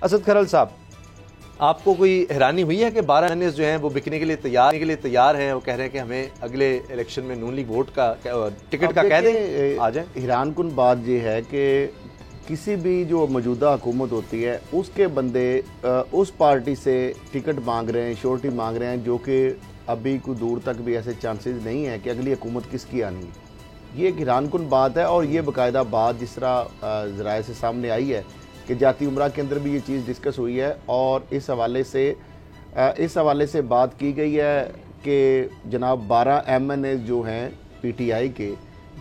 असद खरल साहब, आपको कोई हैरानी हुई है कि 12 एमएनएस जो हैं वो बिकने के लिए तैयार हैं? वो कह रहे हैं कि हमें अगले इलेक्शन में नून लीग वोट का टिकट का कह दें, आ जाए। हैरान कुन बात ये है कि किसी भी जो मौजूदा हुकूमत होती है उसके बंदे उस पार्टी से टिकट मांग रहे हैं, श्योरिटी मांग रहे हैं, जो कि अभी कोई दूर तक भी ऐसे चांसेस नहीं है कि अगली हुकूमत किसकी आनी है। ये एक हैरान कुन बात है। और ये बाकायदा बात जिस तरह ज़राए से सामने आई है कि जाती उमरा के अंदर भी ये चीज़ डिस्कस हुई है और इस हवाले से बात की गई है कि जनाब 12 एमएनए जो हैं पीटीआई के,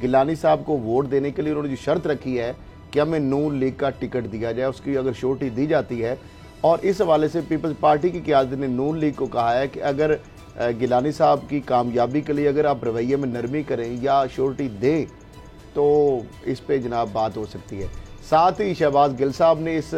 गिलानी साहब को वोट देने के लिए उन्होंने जो शर्त रखी है कि हमें नून लीग का टिकट दिया जाए, उसकी अगर श्योरिटी दी जाती है। और इस हवाले से पीपल्स पार्टी की क़यादत ने नून लीग को कहा है कि अगर गिलानी साहब की कामयाबी के लिए अगर आप रवैये में नरमी करें या श्योरिटी दें तो इस पे जनाब बात हो सकती है। साथ ही शहबाज गिल साहब ने इस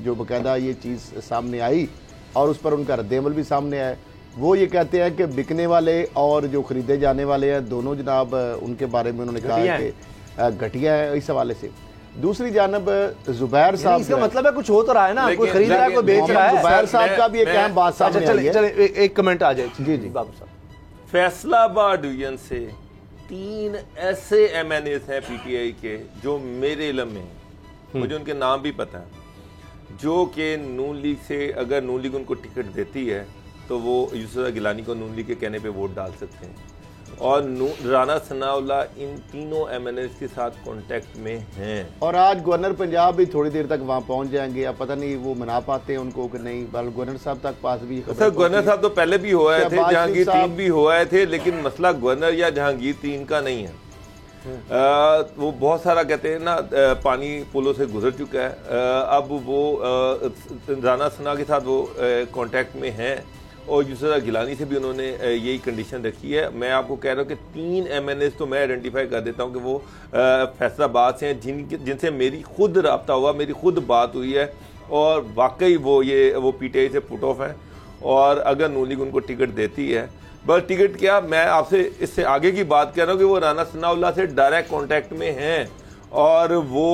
जो बाकायदा ये चीज़ सामने आई और उस पर उनका रद्द-ए-अमल भी सामने आया। वो ये कहते हैं कि बिकने वाले और जो ख़रीदे जाने वाले हैं दोनों जनाब उनके बारे में उन्होंने कहा है कि घटिया है इस हवाले से। दूसरी जानब जुबैर साहब, इसका मतलब है कुछ हो तो रहा है ना, कोई खरीद रहा है, कोई बेच रहा है। जुबैर साहब का भी एक अहम बात सामने आई है। एक कमेंट आ जाए। जी बाबू साहब, फैसलाबाद डिवीजन से 3 ऐसे एमएनएस हैं पीटीआई के जो मेरे इल्म में, मुझे उनके नाम भी पता है, जो कि नून लीग से अगर नून लीग उनको टिकट देती है तो वो यूसुफ गिलानी को नून लीग के कहने पे वोट डाल सकते हैं। और राना सनाउल्लाह इन तीनों एमएनएस के साथ कांटेक्ट में हैं। और आज गवर्नर पंजाब भी थोड़ी देर तक वहां पहुंच जाएंगे, या पता नहीं वो मना पाते हैं उनको कि नहीं। गवर्नर साहब तक पास भी सर, गवर्नर साहब तो पहले भी हुआ थे, जहांगीर 3 भी हुआ थे, लेकिन मसला गवर्नर या जहांगीर 3 का नहीं है। वो बहुत सारा कहते हैं ना पानी पुलों से गुजर चुका है। अब वो राना सना के साथ वो कांटेक्ट में हैं और यूसुफ गिलानी से भी उन्होंने यही कंडीशन रखी है। मैं आपको कह रहा हूँ कि 3 एमएनएस तो मैं आइडेंटिफाई कर देता हूँ कि वो फैसलाबाद से हैं, जिनसे मेरी खुद रब्ता हुआ, मेरी खुद बात हुई है और वाकई वो पीटीआई से पुट ऑफ है। और अगर नून लीग उनको टिकट देती है, बस टिकट क्या, मैं आपसे इससे आगे की बात कर रहा हूँ कि वो राना सनाउल्लाह से डायरेक्ट कांटेक्ट में हैं और वो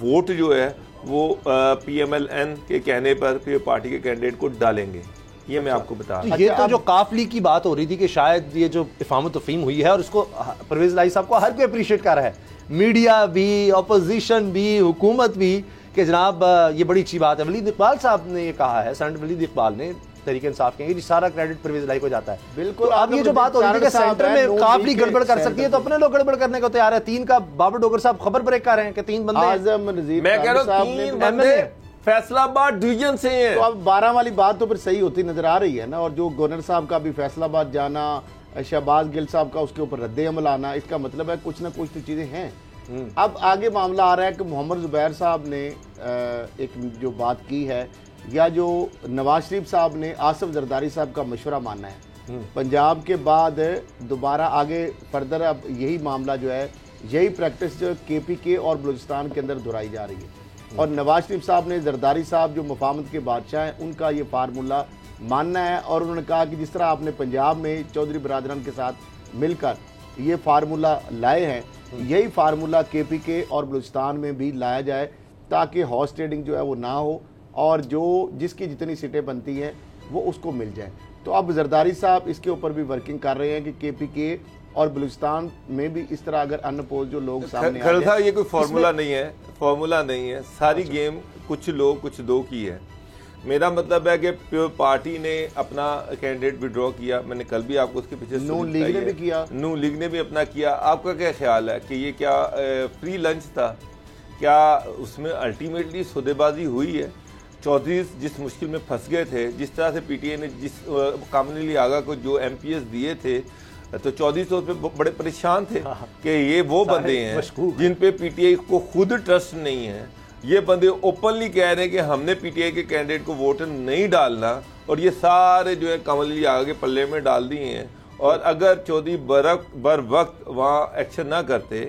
वोट जो है वो पीएमएलएन के कहने पर फिर पार्टी के कैंडिडेट को डालेंगे। ये मैं आपको बता रहा हूं। ये तो जो काफली की बात हो रही थी कि शायद ये जो इफ़ाम तफ़हीम हुई है और उसको परवेज़ इलाही साहब को हर कोई अप्रिशिएट कर रहा है, मीडिया भी, अपोजिशन भी, हुकूमत भी, कि जनाब ये बड़ी अच्छी बात है। वलीद इकबाल साहब ने ये कहा है, सेनेटर वलीद इकबाल ने तहरीक इंसाफ के, सारा क्रेडिट परवेज़ इलाही को जाता है। बिल्कुल। अब ये जो बात हो रही है कि सेंटर में काफली गड़बड़ कर सकती है, तो अपने लोग गड़बड़ करने को तैयार है। 3 का बाबर डोगर साहब खबर ब्रेक कर रहे हैं कि 3 बंदे, मैं कह रहा हूं 3 बंदे फैसलाबाद डिवीजन से हैं। तो अब 12 वाली बात तो फिर सही होती नजर आ रही है ना। और जो गवर्नर साहब का भी फैसलाबाद जाना, शहबाज गिल साहब का उसके ऊपर रद्द-ए-अमल आना, इसका मतलब है कुछ ना कुछ तो चीजें हैं। अब आगे मामला आ रहा है कि मोहम्मद जुबैर साहब ने एक जो बात की है, या जो नवाज शरीफ साहब ने आसिफ जरदारी साहब का मशवरा मानना है पंजाब के बाद दोबारा आगे फर्दर। अब यही मामला जो है, यही प्रैक्टिस जो केपीके और बलूचिस्तान के अंदर दोहराई जा रही है। और नवाज शरीफ साहब ने जरदारी साहब जो मुफाहमत के बादशाह हैं, उनका ये फार्मूला मानना है। और उन्होंने कहा कि जिस तरह आपने पंजाब में चौधरी बरादरान के साथ मिलकर ये फार्मूला लाए हैं, यही फार्मूला केपीके और बलूचिस्तान में भी लाया जाए, ताकि हॉर्स ट्रेडिंग जो है वो ना हो और जो जिसकी जितनी सीटें बनती हैं वो उसको मिल जाए। तो अब जरदारी साहब इसके ऊपर भी वर्किंग कर रहे हैं कि केपीके और बलूचिस्तान में भी इस तरह अगर अनअपोज जो लोग सामने आ जाए। ये कोई फार्मूला नहीं है, सारी गेम कुछ लोग कुछ दो की है। मेरा मतलब है कि पार्टी ने अपना कैंडिडेट विड्रॉ किया, मैंने कल भी आपको उसके पीछे नून लीग ने भी किया, नून लीग ने भी अपना किया। आपका क्या ख्याल है कि ये क्या फ्री लंच था? क्या उसमें अल्टीमेटली सौदेबाजी हुई है? चौधरी जिस मुश्किल में फंस गए थे, जिस तरह से पीटीआई ने जिस कामिल आगा को जो एमपीएस दिए थे, तो चौधरी तो पे बड़े परेशान थे कि ये वो बंदे हैं जिन पे पीटीआई को खुद ट्रस्ट नहीं है। ये बंदे ओपनली कह रहे हैं कि हमने पीटीआई के कैंडिडेट को वोट नहीं डालना, और ये सारे जो है कमल आगा के पल्ले में डाल दिए हैं। और अगर चौधरी बर वक्त वहाँ एक्शन ना करते,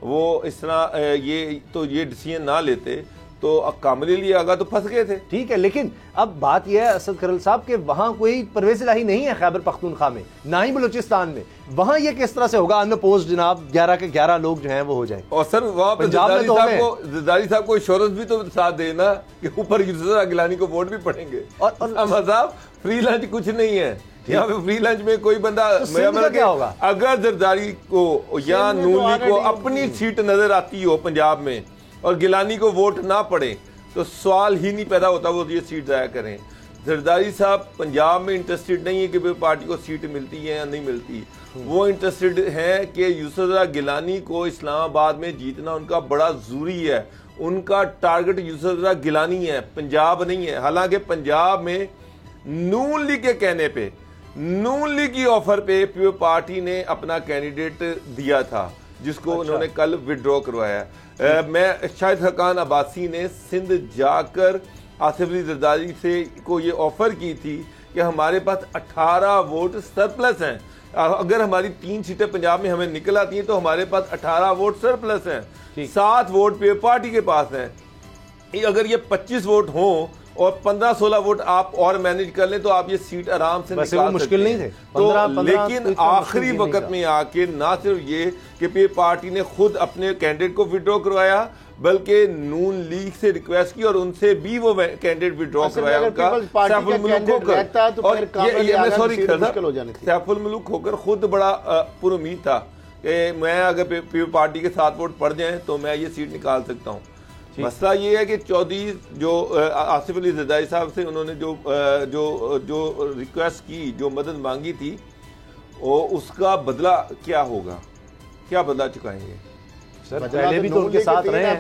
वो इस तरह ये डिसीजन ना लेते, तो कामली लिया तो फंस गए थे। ठीक है, लेकिन अब बात यह है असद करल साहब कि वहां कोई परवेज इलाही नहीं है खैबर पख्तूनख्वा में, ना ही बलूचिस्तान में। वहां ये किस तरह से होगा अनअपोज्ड जनाब 11 के 11 लोग जो हैं वो हो जाए। और सर वहां पर जरदारी साहब को इंश्योरेंस भी तो साथ देना कि ऊपर यूसुफ गिलानी को वोट भी पड़ेंगे। और साहब फ्री लंच कुछ नहीं है यहाँ पे, फ्री लंच में कोई बंदा तो क्या होगा? अगर जरदारी को या नून लीग को अपनी सीट नजर आती हो पंजाब में और गिलानी को वोट ना पड़े तो सवाल ही नहीं पैदा होता वो ये सीट जाया करें। जरदारी साहब पंजाब में इंटरेस्टेड नहीं है कि पार्टी को सीट मिलती है या नहीं मिलती, वो इंटरेस्टेड है कि यूसुफ गिलानी को इस्लामाबाद में जीतना उनका बड़ा जरूरी है। उनका टारगेट यूसुफ गिलानी है, पंजाब नहीं है। हालांकि पंजाब में नून लीग के कहने पे, नून लीग की ऑफर पे पीपल पार्टी ने अपना कैंडिडेट दिया था जिसको उन्होंने कल विड्रॉ करवाया। मैं शाहिद हकान अब्बासी ने सिंध जाकर आसिफ अली जरदारी से को ये ऑफर की थी कि हमारे पास 18 वोट सरप्लस हैं, अगर हमारी 3 सीटें पंजाब में हमें निकल आती हैं तो हमारे पास 18 वोट सरप्लस हैं, 7 वोट पे पार्टी के पास हैं। अगर ये 25 वोट हों और 15-16 वोट आप और मैनेज कर लें तो आप ये सीट आराम से निकाल मुश्किल नहीं थे तो, लेकिन आखिरी वक्त में आके ना सिर्फ ये कि पार्टी ने खुद अपने कैंडिडेट को विड्रॉ करवाया बल्कि नून लीग से रिक्वेस्ट की और उनसे भी वो कैंडिडेट विड्रॉ करवाया उनका। सैफुल मुलूक होकर, और मैं सॉरी सैफुल मुलूक होकर खुद बड़ा पुरुमीद था कि मैं अगर पीपल पार्टी के 7 वोट पड़ जाएं तो मैं ये सीट निकाल सकता हूँ। मसला ये है कि चौधरी जो आसिफ अली जरदारी साहब से उन्होंने जो रिक्वेस्ट की, जो मदद मांगी थी, वो उसका बदला क्या होगा, क्या बदला चुकाएंगे? सर पहले भी तो उनके साथ रहे हैं,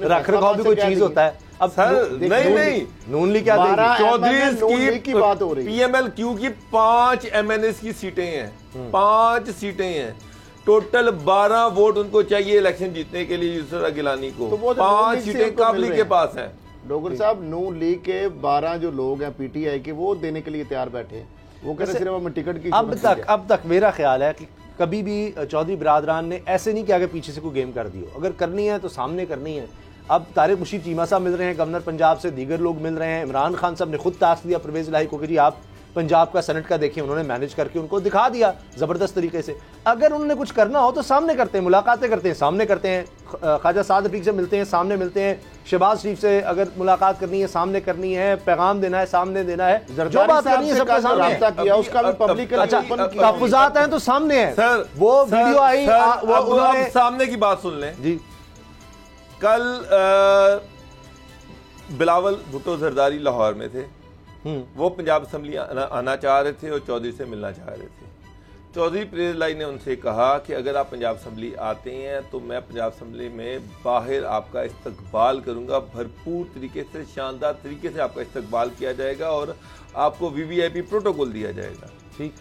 रख रखाव भी कोई चीज होता है। अब सर नहीं नून लीग क्या चौधरी की बात हो रही है, PMLQ की 5 MNS की सीटें हैं, 5 सीटें हैं, टोटल 12 वोट उनको चाहिए इलेक्शन जीतने के लिए यूसुफ गिलानी को, तो 5 सीटें काबली के पास हैं। डोगर साहब नून लीग के 12 जो लोग हैं PTI के वो देने के लिए तैयार बैठे हैं, वो कह रहे सिर्फ हमें टिकट की। अब तक मेरा ख्याल है कि कभी भी चौधरी बिरादरान ने ऐसे नहीं कि आगे पीछे से कोई गेम कर दी हो, अगर करनी है तो सामने करनी है। अब तारिक मुशीद चीमा साहब मिल रहे हैं गवर्नर पंजाब से, दीगर लोग मिल रहे हैं, इमरान खान साहब ने खुद टास्क दिया परवेज इलाही को कि जी आप पंजाब का सेनेट का देखिए, उन्होंने मैनेज करके उनको दिखा दिया जबरदस्त तरीके से। अगर उन्होंने कुछ करना हो तो सामने करते हैं, मुलाकातें करते हैं, सामने करते हैं, ख्वाजा साद रफीक से मिलते हैं, सामने मिलते हैं, शहबाज शरीफ से अगर मुलाकात करनी है सामने करनी है, पैगाम देना है सामने देना है, जो बात करनी है सबके सामने किया, उसका भी पब्लिक तहफ़्फ़ुज़ात हैं तो सामने है। सर वो वीडियो आई, वो सामने की बात सुन लें जी। कल बिलावल भुट्टो जरदारी लाहौर में थे, वो पंजाब असम्बली आना चाह रहे थे और चौधरी से मिलना चाह रहे थे। चौधरी परवेज इलाही ने उनसे कहा कि अगर आप पंजाब असम्बली आते हैं तो मैं पंजाब असम्बली में बाहर आपका इस्तकबाल करूंगा, भरपूर तरीके से, शानदार तरीके से आपका इस्तकबाल किया जाएगा और आपको VVIP प्रोटोकॉल दिया जाएगा। ठीक।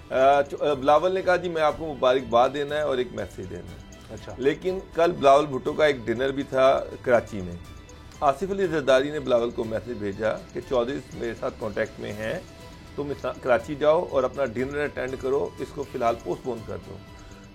बिलावल ने कहा जी मैं आपको मुबारकबाद देना है और एक मैसेज देना है। अच्छा। लेकिन कल बिलावल भुट्टो का एक डिनर भी था कराची में। आसिफ अली जरदारी ने बिलावल को मैसेज भेजा कि चौधरी मेरे साथ कांटेक्ट में हैं, तुम कराची जाओ और अपना डिनर अटेंड करो, इसको फिलहाल पोस्टपोन कर दो।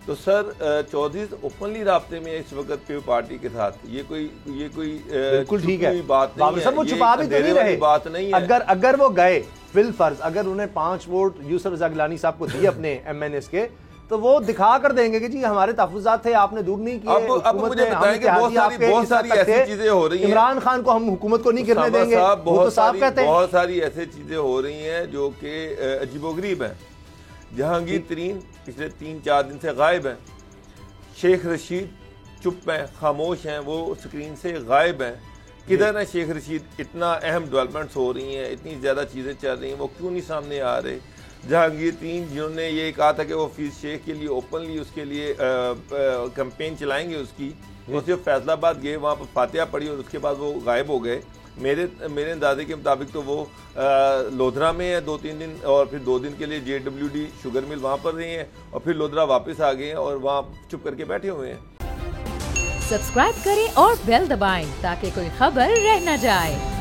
तो सर चौधरी ओपनली राब्ते में इस वक्त पीपल पार्टी के साथ, ये कोई बिल्कुल ठीक है बात नहीं है, वो छुपा भी तो नहीं रहे, बात नहीं है। अगर वो गए फिल फर्ज, अगर उन्हें 5 वोट यूसुफ गिलानी साहब को दिए अपने MNS के, तो वो दिखा कर देंगे कि जी हमारे तहफ़्फ़ुज़ात थे, आपने दूर नहीं किए। अब मुझे बताएं कि बहुत सारी ऐसी चीजें हो रही हैं, इमरान खान को हम हुकूमत को नहीं गिरने देंगे, बहुत सारी ऐसी चीजें हो रही हैं जो कि अजीबोगरीब हैं। जहांगीर तरीन पिछले 3-4 दिन से गायब हैं, शेख रशीद चुप हैं, खामोश हैं, वो स्क्रीन से गायब हैं। किधर है शेख रशीद? इतना अहम डेवलपमेंट्स हो रही हैं, इतनी ज़्यादा चीज़ें चल रही हैं, वो क्यों नहीं सामने आ रहे? जहांगीर तरीन जिन्होंने ये कहा था कि वो हफीज़ शेख के लिए ओपनली उसके लिए कैंपेन चलाएंगे उसकी, वो सिर्फ फैसलाबाद गए, वहाँ पर फातिहा पड़ी और उसके बाद वो गायब हो गए। मेरे अंदाजे के मुताबिक तो वो लोधरा में है 2-3 दिन और फिर 2 दिन के लिए JWD शुगर मिल वहाँ पर रहे हैं और फिर लोधरा वापस आ गए हैं और वहाँ चुप करके बैठे हुए हैं। सब्सक्राइब करें और बेल दबाएं ताकि कोई खबर रह न जाए।